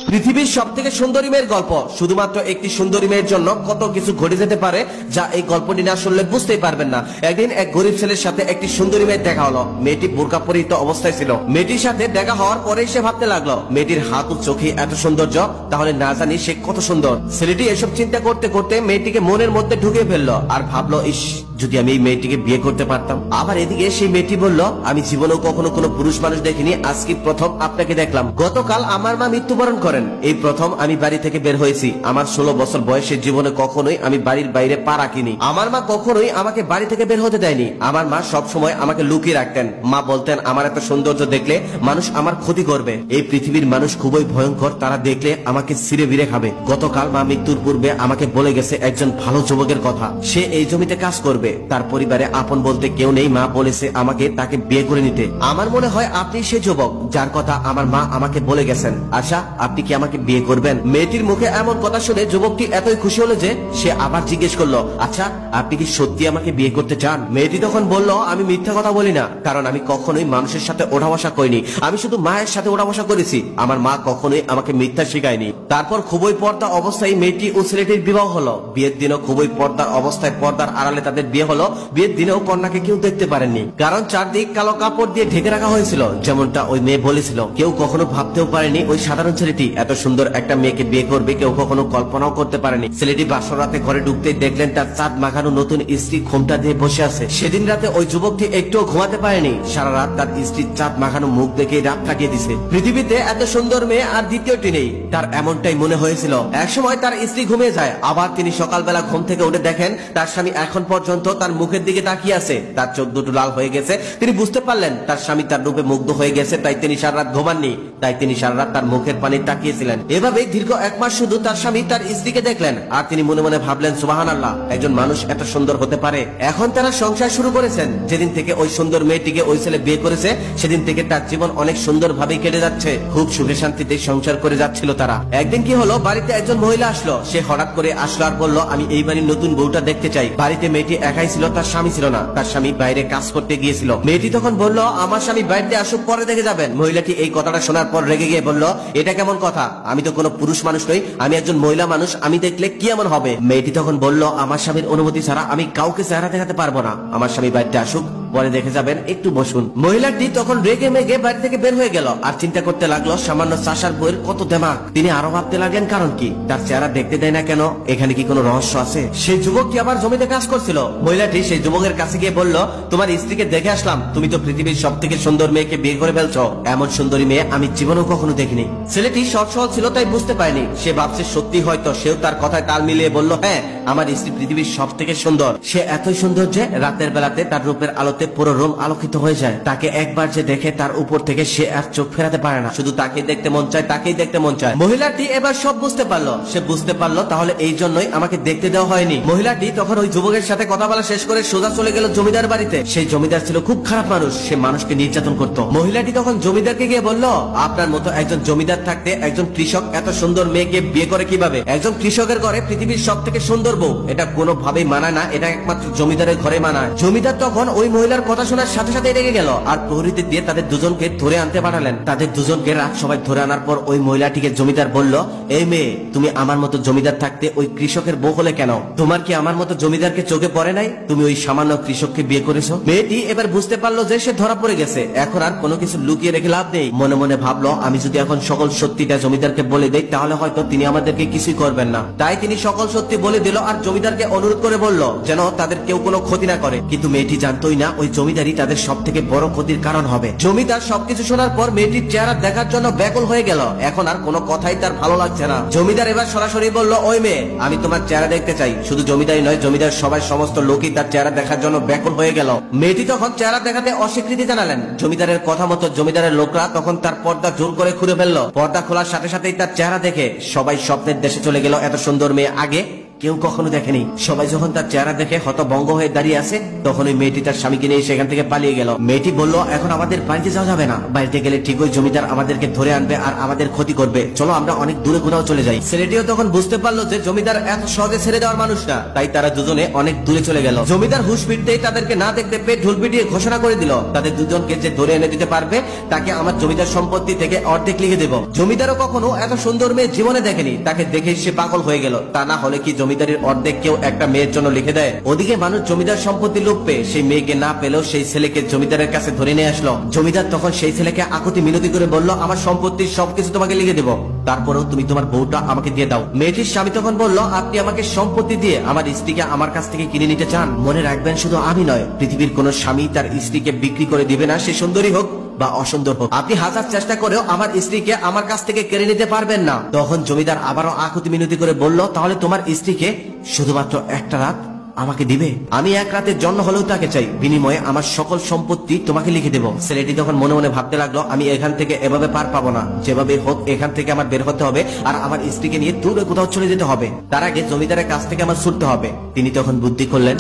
পৃথিবীর সব থেকে সুন্দরী মেয়ের গল্প। শুধুমাত্র একটি সুন্দরী মেয়ের জন্য কত কিছু ঘটে যেতে পারে যা এই গল্পটি না শুনলে বুঝতেই পারবেন না। একদিন এক গরিব ছেলের সাথে একটি সুন্দরী মেয়ের দেখা হলো। মেয়েটি বোরকা পরিহিত অবস্থায় ছিল। মেয়েটির সাথে দেখা হওয়ার পরেই সে ভাবতে লাগলো, মেয়েটির হাত ও চোখে এত সৌন্দর্য, তাহলে না জানি সে কত সুন্দর। ছেলেটি এসব চিন্তা করতে করতে মেয়েটিকে মনের মধ্যে ঢুকিয়ে ফেললো আর ভাবলো, ইস, যদি আমি এই মেয়েটিকে বিয়ে করতে পারতাম। আবার এদিকে সেই মেয়েটি বলল, আমি জীবনেও কখনো কোনো পুরুষ মানুষ দেখিনি, আজকে প্রথম আপনাকে দেখলাম। গতকাল আমার মা মৃত্যুবরণ করেন, এই প্রথম আমি বাড়ি থেকে বের হয়েছি। আমার 16 বছর বয়সের জীবনে কখনোই আমি বাড়ির বাইরে পা রাখিনি। আমার মা কখনোই আমাকে বাড়ি থেকে বের হতে দেয়নি। আমার মা সব সময় আমাকে লুকিয়ে রাখতেন। মা বলতেন, আমার এত সৌন্দর্য দেখলে মানুষ আমার ক্ষতি করবে। এই পৃথিবীর মানুষ খুবই ভয়ঙ্কর, তারা দেখলে আমাকে ছিঁড়ে বিড়ে খাবে। গতকাল মা মৃত্যুর পূর্বে আমাকে বলে গেছে একজন ভালো যুবকের কথা, সে এই জমিতে কাজ করবে। তার পরিবারে আপন বলতে কেউ নেই। মা বলেছে আমাকে তাকে বিয়ে করে নিতে। আমার মনে হয় আপনি সে যুবক যার কথা আমার মা আমাকে বলে গেছেন। আচ্ছা, আপনি কি আমাকে বিয়ে করবেন? মেয়েটির মুখে এমন কথা শুনে যুবকটি এতই খুশি হলো যে সে আবার জিজ্ঞেস করলো, আচ্ছা, আপনি কি সত্যি আমাকে বিয়ে করতে চান? মেয়েটি তখন বলল, আমি মিথ্যা কথা বলি না, কারণ আমি কখনোই মানুষের সাথে ওঠা বসা করিনি। আমি শুধু মায়ের সাথে ওঠা বসা করেছি। আমার মা কখনোই আমাকে মিথ্যা শেখায়নি। তারপর খুবই পর্দা অবস্থায় মেয়েটি ও ছেলেটির বিবাহ হলো। বিয়ের দিনও খুবই পর্দার অবস্থায়, পর্দার আড়ালে তাদের বিয়ে হলো। বিয়ের দিনেও কন্যাকে কেউ দেখতে পারেননি, কারণ চারদিক কালো কাপড় দিয়ে ঢেকে রাখা হয়েছিল। যেমনটা ওই মেয়ে বলেছিল, কেউ কখনো ভাবতেও পারেনি ওই সাধারণ ছেলেটি এত সুন্দর একটা মেয়েকে বিয়ে করবে। কেউ কখনো কল্পনাও করতে পারেনি। ছেলেটি বাসর রাতে ঘরে ঢুকতেই দেখলেন তার চাঁদ মাখানো নতুন স্ত্রী ঘোমটা দিয়ে বসে আছে। সেদিন রাতে ওই যুবকটি একটুও ঘুমাতে পারেনি। সারা রাত তার স্ত্রীর চাঁদ মাখানো মুখ দেখে রাত কাটিয়ে দিছে। পৃথিবীতে এত সুন্দর মেয়ে আর দ্বিতীয়টি নেই, তার এমনটাই মনে হয়েছিল। একসময় তার স্ত্রী ঘুমিয়ে যায়, আবার তিনি সকালবেলা ঘুম থেকে উঠে দেখেন তার স্বামী এখন পর্যন্ত তার মুখের দিকে তাকিয়ে আছে। তার চোখ দুটো লাল হয়ে গেছে। তিনি বুঝতে পারলেন তার স্বামী তার রূপে মুগ্ধ হয়ে গেছে, তাই তিনি সারা রাত ঘুমাননি। তাই তিনি সারা রাত তার মুখের পানি তাকিয়েছিলেন। এভাবেই দীর্ঘ 1 মাস শুধু তার স্বামী তার স্ত্রীকে দেখলেন আর তিনি মনে মনে ভাবলেন, সুবহানাল্লাহ, একজন মানুষ এত সুন্দর হতে পারে। এখন তারা সংসার শুরু করেছেন। যেদিন থেকে ওই সুন্দর মেয়েটিকে ওই ছেলে বিয়ে করেছে, সেদিন থেকে তার জীবন অনেক সুন্দর ভাবে কেটে যাচ্ছে। খুব সুখে শান্তিতে সংসার করে যাচ্ছিল তারা। একদিন কি হলো, বাড়িতে একজন মহিলা আসলো। সে হঠাৎ করে আসলো আর বলল, আমি এই বাড়ির নতুন বউটা দেখতে চাই। বাড়িতে মেয়েটি একাই ছিল, তার স্বামী ছিল না। তার স্বামী বাইরে কাজ করতে গিয়েছিল। মেয়েটি তখন বলল, আমার স্বামী বাড়িতে আসুক, পরে দেখে যাবেন। মহিলাটি এই কথাটা শোনার পর রেগে গিয়ে বলল, এটা কেমন কথা? আমি তো কোনো পুরুষ মানুষ নই, আমি একজন মহিলা মানুষ, আমি দেখলে কি এমন হবে? মেয়েটি তখন বলল, আমার স্বামীর অনুমতি ছাড়া আমি কাউকে চেহারা দেখাতে পারবো না। আমার স্বামী বাড়িতে আসুক, পরে দেখে যাবেন, একটু বসুন। মহিলাটি তখন রেগে মেগে বাড়ি থেকে বের হয়ে গেল আর চিন্তা করতে লাগলো সামান্য চাষার বইয়ের কত দেমাগ। তিনি আরো ভাবতে লাগলেন, কারণ কি? তার চেহারা দেখতে দেয় না কেন? এখানে কি কোনো রহস্য আছে? সেই যুবকটি আবার জমিতে কাজ করছিল। মহিলাটি সেই যুবকের কাছে গিয়ে বলল, তোমার স্ত্রীকে দেখে আসলাম, তুমি তো পৃথিবীর সব থেকে সুন্দর মেয়েকে বিয়ে করে ফেলছো। এমন সুন্দরী মেয়ে আমি জীবনেও কখনো দেখিনি। ছেলেটি সৎ সহজ ছিল, তাই বুঝতে পারেনি। সে ভাবছে সত্যি হয়তো। সেও তার কথায় তাল মিলিয়ে বলল, হ্যাঁ, আমার স্ত্রী পৃথিবীর সব থেকে সুন্দর। সে এতই সুন্দর যে রাতের বেলাতে তার রূপের আলোতে পুরো রুম আলোকিত হয়ে যায়। তাকে একবার যে দেখে তার উপর থেকে সে আর চোখ ফেরাতে পারে না। শুধু তাকেই দেখতে মন চায়, তাকেই দেখতে মন চায়। মহিলাটি এবার সব বুঝতে পারলো। সে বুঝতে পারলো তাহলে এই জন্যই আমাকে দেখতে দেওয়া হয়নি। মহিলাটি তখন ওই যুবকের সাথে কথা বলা শেষ করে সোজা চলে গেল জমিদার বাড়িতে। সেই জমিদার ছিল খুব খারাপ মানুষ, সে মানুষকে নির্যাতন করত। মহিলাটি তখন জমিদারকে গিয়ে বলল, আপনার মতো একজন জমিদার থাকতে একজন কৃষক এত সুন্দর মেয়েকে বিয়ে করে কিভাবে? একজন কৃষকের ঘরে পৃথিবীর সব থেকে সুন্দর বউ, এটা কোনোভাবেই মানায় না। এটা একমাত্র জমিদারের ঘরে মানায়। জমিদার তখন ওই মহিলার কথা শোনার সাথে সাথে রেগে গেল আর প্রহরীদের দিয়ে তাদের দুজনকে ধরে আনতে পাঠালেন। তাদের দুজনকে রাত সবাই ধরে আনার পর ওই মহিলাটিকে জমিদার বলল, এই মেয়ে, তুমি আমার মতো জমিদার থাকতে ওই কৃষকের বউ হলে কেন? তোমার কি আমার মতো জমিদারকে চোখে পড়ে নাই? তুমি ওই সামান্য কৃষককে বিয়ে করেছো। মেয়েটি এবার বুঝতে পারলো যে সে ধরা পড়ে গেছে। এখন আর কোনো কিছু লুকিয়ে রেখে লাভ নেই। মনে মনে ভাবলো, আমি যদি এখন সকল সত্যিটা জমিদারকে বলে দেই তাহলে হয়তো তিনি আমাদেরকে কিছুই করবেন না। তাই তিনি সকল সত্যি বলে দিল আর জমিদারকে অনুরোধ করে বলল যেন তাদের কেউ কোনো ক্ষতি না করে। কিন্তু মেয়েটি জানতোই না ওই জমিদারই তাদের সব থেকে বড় ক্ষতির কারণ হবে। জমিদার সবকিছু শোনার পর মেয়েটির চেহারা দেখার জন্য ব্যাকুল হয়ে গেল। এখন আর কোনো কথাই তার ভালো লাগছে না। জমিদার এবার সরাসরি বলল, ওই মেয়ে, আমি তোমার চেহারা দেখতে চাই। শুধু জমিদারই নয়, জমিদার সবাই সমস্ত লোকই তার চেহারা দেখার জন্য ব্যাকুল হয়ে গেল। মেয়েটি তখন চেহারা দেখাতে অস্বীকৃতি জানালেন। জমিদারের কথা মতো জমিদারের লোকরা তখন তার পর্দা জোর করে খুলে ফেললো। পর্দা খোলার সাথে সাথেই তার চেহারা দেখে সবাই স্বপ্নের দেশে চলে গেল। এত সুন্দর মেয়ে আগে কেউ কখনো দেখেনি। সবাই যখন তার চেহারা দেখে হতভম্ব হয়ে দাঁড়িয়ে আছে, তখন ওই মেয়েটি তার স্বামীকে নিয়ে সেখান থেকে পালিয়ে গেল। মেয়েটি বলল, এখন আমাদের বাড়িতে যাওয়া যাবে না, বাড়িতে গেলে ঠিক ওই জমিদার আমাদেরকে ধরে আনবে আর আমাদের ক্ষতি করবে, চলো আমরা অনেক দূরে কোথাও চলে যাই। ছেলেটিও তখন বুঝতে পারলো যে জমিদার এত সহজে ছেড়ে দেওয়ার মানুষ না, তাই তারা দুজনে অনেক দূরে চলে গেল। জমিদার হুঁশ ফিরতেই তাদেরকে না দেখতে পেয়ে ঢোল পিটিয়ে ঘোষণা করে দিল, তাদের দুজনকে যে ধরে এনে দিতে পারবে তাকে আমার জমিদার সম্পত্তি থেকে অর্ধেক লিখে দেব। জমিদারও কখনো এত সুন্দর মেয়ে জীবনে দেখেনি, তাকে দেখে সে পাগল হয়ে গেল। তা না হলে কি জমিদারের অর্ধেক কেউ একটা মেয়ের জন্য লিখে দেয়? ওদিকে মানুষ জমিদার সম্পত্তি লোভ পেয়ে সেই মেয়েকে না পেলেও সেই ছেলেকে জমিদারের কাছে ধরে নিয়ে আসলো। জমিদার তখন সেই ছেলেকে আকুতি মিনতি করে বলল, আমার সম্পত্তির সবকিছু তোমাকে লিখে দেব, তারপরেও তুমি তোমার বউটা আমাকে দিয়ে দাও। মেয়েটির স্বামী তখন বলল, আপনি আমাকে সম্পত্তি দিয়ে আমার স্ত্রীকে আমার কাছ থেকে কিনে নিতে চান? মনে রাখবেন, শুধু আমি নয়, পৃথিবীর কোন স্বামী তার স্ত্রীকে বিক্রি করে দিবে না, সে সুন্দরী হোক বা অসুন্দর হোক। আপনি হাজার চেষ্টা করেও আমার স্ত্রীকে আমার কাছ থেকে কেড়ে নিতে পারবেন না। তখন জমিদার আবারও আকুতি মিনতি করে বলল, তাহলে তোমার স্ত্রীকে শুধুমাত্র একটা রাত আমাকে দিবে? আমি এক রাতের জন্য হলেও তাকে চাই, বিনিময়ে আমার সকল সম্পত্তি তোমাকে লিখে দেব। ছেলেটি তখন মনে মনে ভাবতে লাগলো, আমি এখান থেকে এভাবে পার পাবো না, যেভাবে হোক এখান থেকে আমার বের হতে হবে আর আমার স্ত্রীকে নিয়ে দূরে কোথাও চলে যেতে হবে। তার আগে জমিদারের কাছ থেকে আমার ছুটতে হবে। তিনি তখন বুদ্ধি করলেন।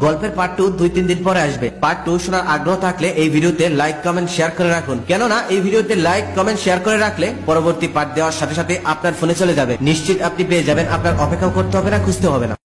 গল্পের পার্ট 2 2-3 দিন পরে আসবে। পার্ট 2 শোনার আগ্রহ থাকলে এই ভিডিওতে লাইক কমেন্ট শেয়ার করে রাখুন, কেননা এই ভিডিওতে লাইক কমেন্ট শেয়ার করে রাখলে পরবর্তী পার্ট দেওয়ার সাথে সাথে আপনার ফোনে চলে যাবে। নিশ্চিত আপনি পেয়ে যাবেন, আপনার অপেক্ষা করতে হবে না, খুঁজতে হবে না।